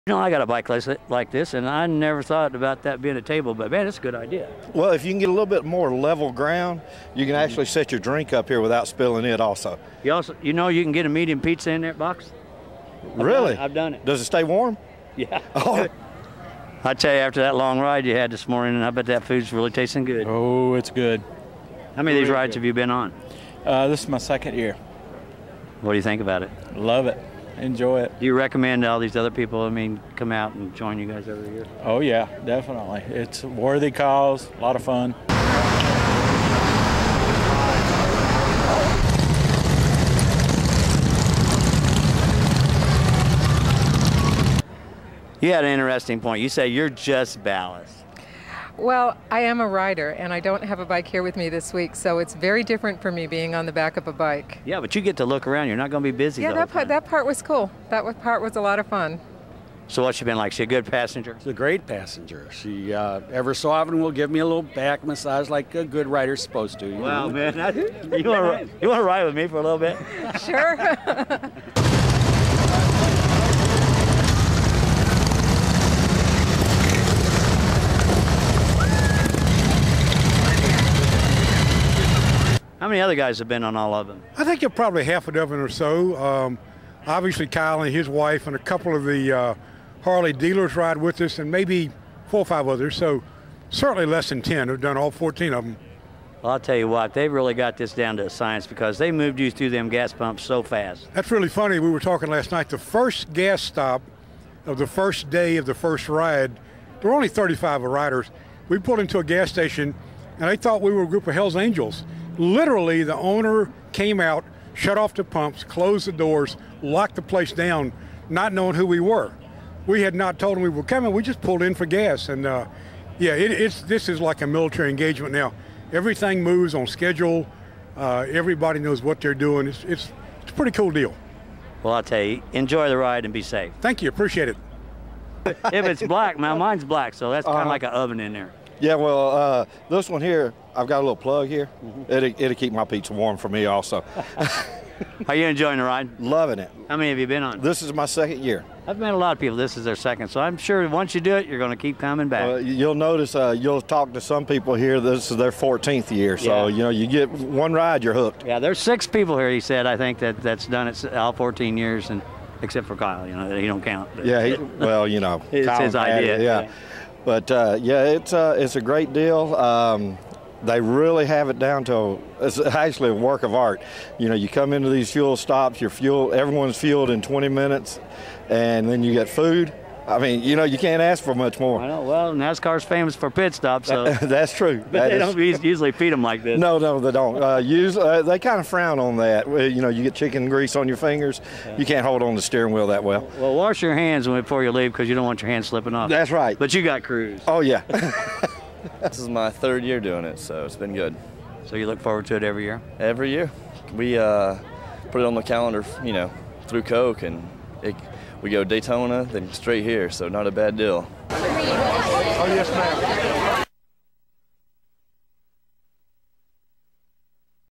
You know, I got a bike like this, and I never thought about that being a table, but man, it's a good idea. Well, if you can get a little bit more level ground, you can actually set your drink up here without spilling it also. You know, you can get a medium pizza in that box? Really? I've done it. Does it stay warm? Yeah. Oh. I tell you, after that long ride you had this morning, I bet that food's really tasting good. Oh, it's good. How many of these rides have you been on? This is my second year. What do you think about it? Love it. Enjoy it. Do you recommend all these other people, come out and join you guys every year? Oh, yeah, definitely. It's a worthy cause, a lot of fun. You had an interesting point. You say you're just ballast. Well, I am a rider, and I don't have a bike here with me this week, so it's very different for me being on the back of a bike. Yeah, but you get to look around. You're not going to be busy. Yeah, that part was cool. Part was a lot of fun. So what's she been like? She a good passenger? She's a great passenger. She ever so often will give me a little back massage like a good rider's supposed to. Wow, man. You want to ride with me for a little bit? Sure. How many other guys have been on all of them? I think there are probably half a dozen or so. Obviously, Kyle and his wife and a couple of the Harley dealers ride with us, and maybe 4 or 5 others. So certainly less than 10 have done all 14 of them. Well, I'll tell you what, they've really got this down to a science because they moved you through them gas pumps so fast. That's really funny. We were talking last night. The first gas stop of the first day of the first ride, there were only 35 riders. We pulled into a gas station, and they thought we were a group of Hell's Angels. Literally, the owner came out, shut off the pumps, closed the doors, locked the place down, not knowing who we were. We had not told him we were coming. We just pulled in for gas. And yeah, this is like a military engagement now. Everything moves on schedule. Everybody knows what they're doing. It's a pretty cool deal. Well, I'll tell you, enjoy the ride and be safe. Thank you. Appreciate it. If it's black, now mine's black, so that's kind of like an oven in there. Yeah, well, this one here, I've got a little plug here. It'll keep my pizza warm for me also. Are you enjoying the ride? Loving it. How many have you been on? This is my second year. I've met a lot of people. This is their second, so I'm sure once you do it, you're going to keep coming back. You'll notice, you'll talk to some people here, this is their 14th year, so yeah. you know, you get one ride, you're hooked. Yeah, there's 6 people here, he said, I think, that's done it all 14 years, and except for Kyle, you know, he don't count. But yeah, well, you know. It's his idea. Yeah. But yeah, it's a great deal. They really have it down to, it's actually a work of art. You know, you come into these fuel stops, everyone's fueled in 20 minutes, and then you get food. I mean, you know, you can't ask for much more. I know. Well, NASCAR's famous for pit stops, so. That's true. But they don't usually feed them like this. No, they don't. Usually, they kind of frown on that. You know, you get chicken grease on your fingers. Yeah. You can't hold on the steering wheel that well. Well, wash your hands before you leave because you don't want your hands slipping off. That's right. But you got cruise. Oh, yeah. This is my 3rd year doing it, so it's been good. So you look forward to it every year? Every year. We put it on the calendar, you know, through Coke, and we go Daytona, then straight here, so not a bad deal. Oh, yes, ma'am.